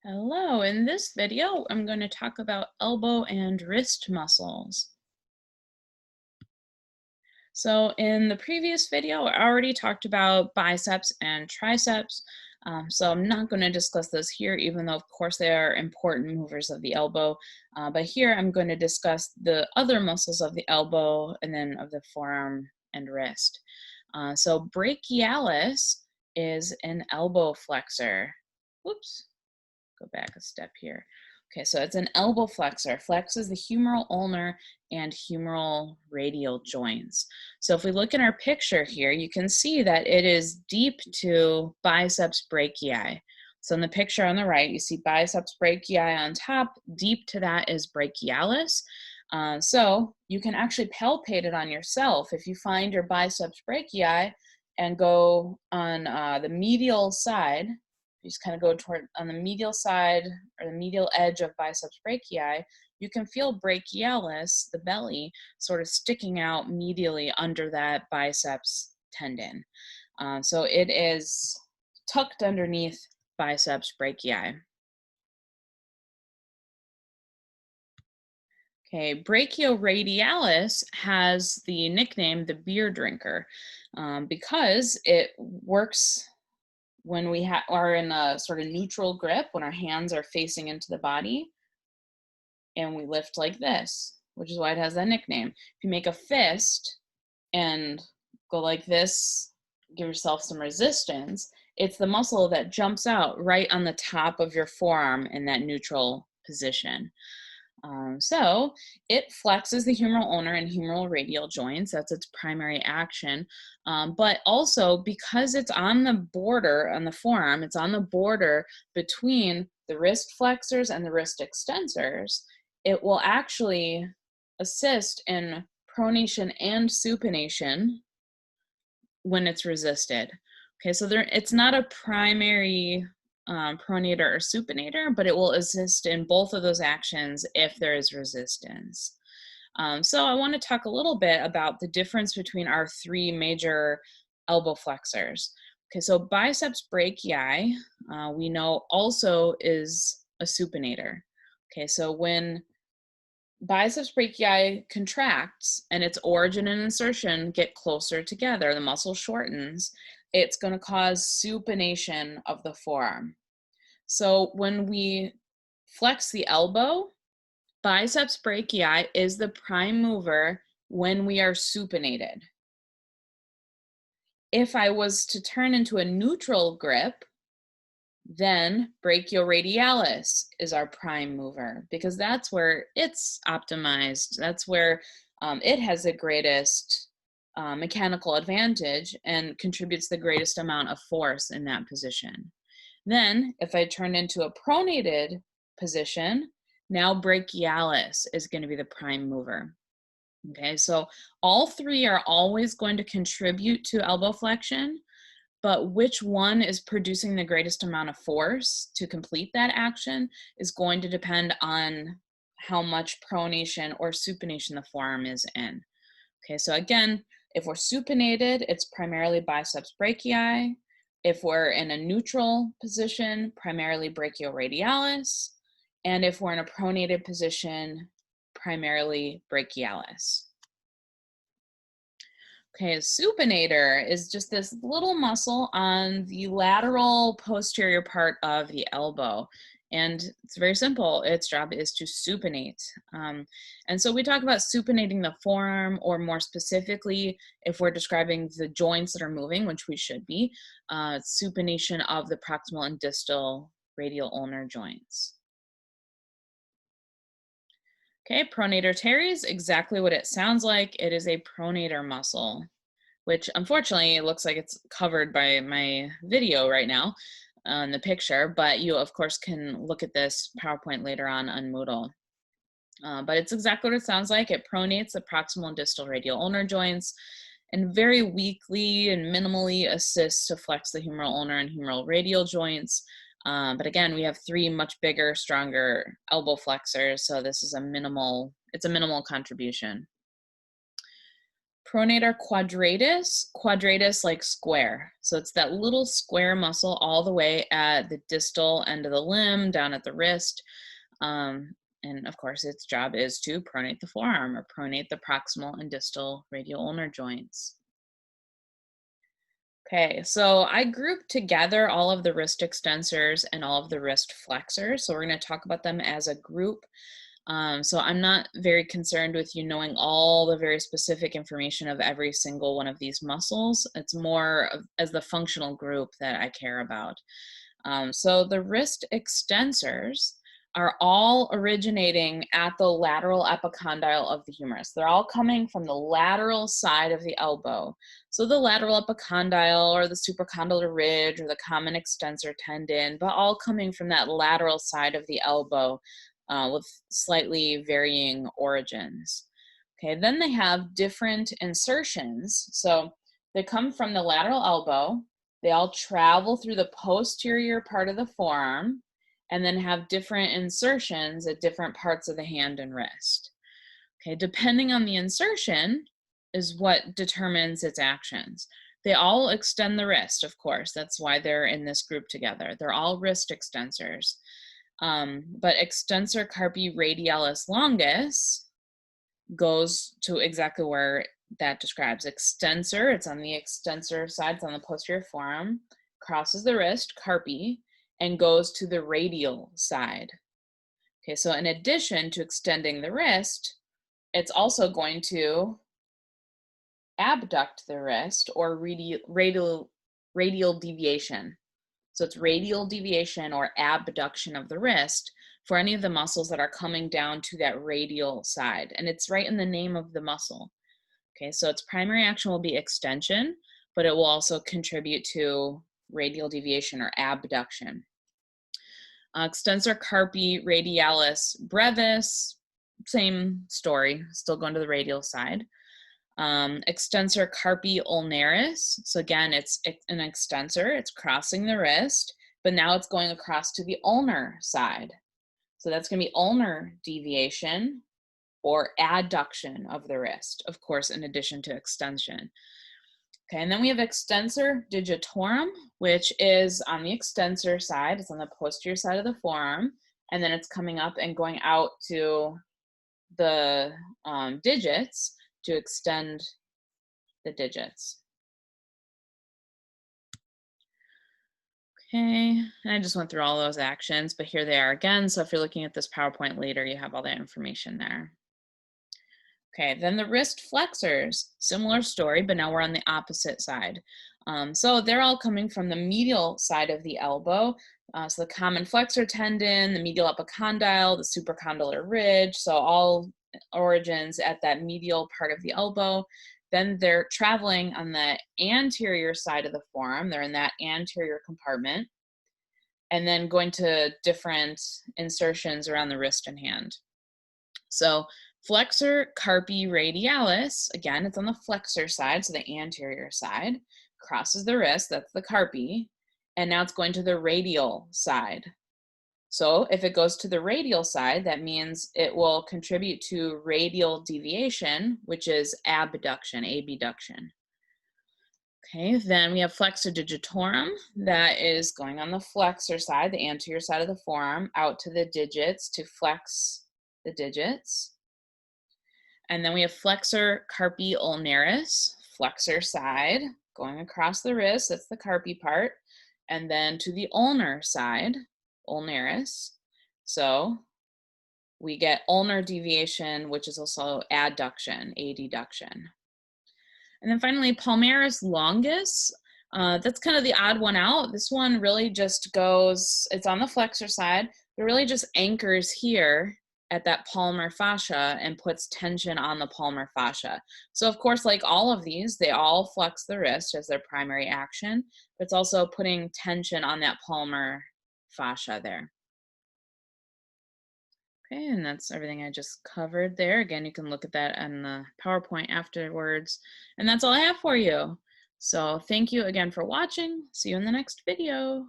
Hello, in this video, I'm going to talk about elbow and wrist muscles. So in the previous video, I already talked about biceps and triceps. So I'm not going to discuss those here, even though of course they are important movers of the elbow. But here I'm going to discuss the other muscles of the elbow and then of the forearm and wrist. So brachialis is an elbow flexor. Whoops. Go back a step here. Okay, so it's an elbow flexor. Flexes the humeral ulnar and humeral radial joints. So if we look in our picture here, you can see that it is deep to biceps brachii. So in the picture on the right, you see biceps brachii on top. Deep to that is brachialis. So you can actually palpate it on yourself. If you find your biceps brachii and go on the medial side, you just kind of go toward on the medial side or the medial edge of biceps brachii, you can feel brachialis, the belly, sort of sticking out medially under that biceps tendon. So it is tucked underneath biceps brachii. Okay, Brachioradialis has the nickname the beer drinker because it works when we are in a sort of neutral grip, when our hands are facing into the body, and we lift like this, which is why it has that nickname. If you make a fist and go like this, give yourself some resistance, it's the muscle that jumps out right on the top of your forearm in that neutral position. So it flexes the humeral ulnar and humeral radial joints. That's its primary action. But also because it's on the border, on the forearm, it's on the border between the wrist flexors and the wrist extensors, it will actually assist in pronation and supination when it's resisted. Okay, so it's not a primary pronator or supinator, but it will assist in both of those actions if there is resistance. So I want to talk a little bit about the difference between our three major elbow flexors. Okay, so biceps brachii, we know also is a supinator. Okay, so when biceps brachii contracts and its origin and insertion get closer together, the muscle shortens, it's going to cause supination of the forearm. So when we flex the elbow, biceps brachii is the prime mover when we are supinated. If I was to turn into a neutral grip, then brachioradialis is our prime mover because that's where it's optimized. That's where it has the greatest mechanical advantage and contributes the greatest amount of force in that position. Then, if I turn into a pronated position, now brachialis is going to be the prime mover. Okay, so all three are always going to contribute to elbow flexion, but which one is producing the greatest amount of force to complete that action is going to depend on how much pronation or supination the forearm is in. Okay, so again, if we're supinated, it's primarily biceps brachii. If we're in a neutral position, primarily brachioradialis. And if we're in a pronated position, primarily brachialis. Okay, a supinator is just this little muscle on the lateral posterior part of the elbow. And it's very simple. Its job is to supinate. And so we talk about supinating the forearm, or more specifically, if we're describing the joints that are moving, which we should be, supination of the proximal and distal radial ulnar joints. Okay, pronator teres, exactly what it sounds like. It is a pronator muscle, which unfortunately it looks like it's covered by my video right now on the picture, but you of course can look at this PowerPoint later on Moodle. But it's exactly what it sounds like. It pronates the proximal and distal radial ulnar joints and very weakly and minimally assists to flex the humeral ulnar and humeral radial joints. But again, we have three much bigger, stronger elbow flexors, so this is it's a minimal contribution. Pronator quadratus, quadratus like square. So it's that little square muscle all the way at the distal end of the limb, down at the wrist. And of course, its job is to pronate the forearm or pronate the proximal and distal radial ulnar joints. Okay, so I grouped together all of the wrist extensors and all of the wrist flexors. So we're going to talk about them as a group. So I'm not very concerned with you knowing all the very specific information of every single one of these muscles. It's more as the functional group that I care about. So the wrist extensors are all originating at the lateral epicondyle of the humerus. They're all coming from the lateral side of the elbow. So the lateral epicondyle or the supracondylar ridge or the common extensor tendon, but all coming from that lateral side of the elbow with slightly varying origins. Okay, then they have different insertions. So they come from the lateral elbow. They all travel through the posterior part of the forearm and then have different insertions at different parts of the hand and wrist. Okay, depending on the insertion is what determines its actions. They all extend the wrist, of course. That's why they're in this group together. They're all wrist extensors. But extensor carpi radialis longus goes to exactly where that describes. Extensor, it's on the extensor side, it's on the posterior forearm, crosses the wrist, carpi, and goes to the radial side. Okay, so in addition to extending the wrist, it's also going to abduct the wrist or radial deviation. So it's radial deviation or abduction of the wrist for any of the muscles that are coming down to that radial side. And it's right in the name of the muscle. Okay, so its primary action will be extension, but it will also contribute to radial deviation or abduction. Extensor carpi radialis brevis, same story, still going to the radial side. Extensor carpi ulnaris. So again, it's an extensor, it's crossing the wrist, but now it's going across to the ulnar side. So that's going to be ulnar deviation or adduction of the wrist, of course, in addition to extension. Okay, and then we have extensor digitorum, which is on the extensor side. It's on the posterior side of the forearm, and then it's coming up and going out to the digits to extend the digits. Okay, and I just went through all those actions, but here they are again. So if you're looking at this PowerPoint later, you have all that information there. Okay, then the wrist flexors, similar story, but now we're on the opposite side. So they're all coming from the medial side of the elbow. So the common flexor tendon, the medial epicondyle, the supracondylar ridge, so all origins at that medial part of the elbow. Then they're traveling on the anterior side of the forearm. They're in that anterior compartment. And then going to different insertions around the wrist and hand. So flexor carpi radialis, again, it's on the flexor side, so the anterior side, crosses the wrist, that's the carpi, and now it's going to the radial side. So if it goes to the radial side, that means it will contribute to radial deviation, which is abduction, abduction. Okay, then we have flexor digitorum, that is going on the flexor side, the anterior side of the forearm, out to the digits to flex the digits. And then we have flexor carpi ulnaris, flexor side, going across the wrist, that's the carpi part, and then to the ulnar side, ulnaris. So we get ulnar deviation, which is also adduction, adduction. And then finally, Palmaris longus. That's kind of the odd one out. This one really just goes, it's on the flexor side, it really just anchors here at that palmar fascia and puts tension on the palmar fascia. So of course, like all of these, they all flex the wrist as their primary action, but it's also putting tension on that palmar fascia there. Okay, and that's everything I just covered there. Again, you can look at that on the PowerPoint afterwards. And that's all I have for you. So thank you again for watching. See you in the next video.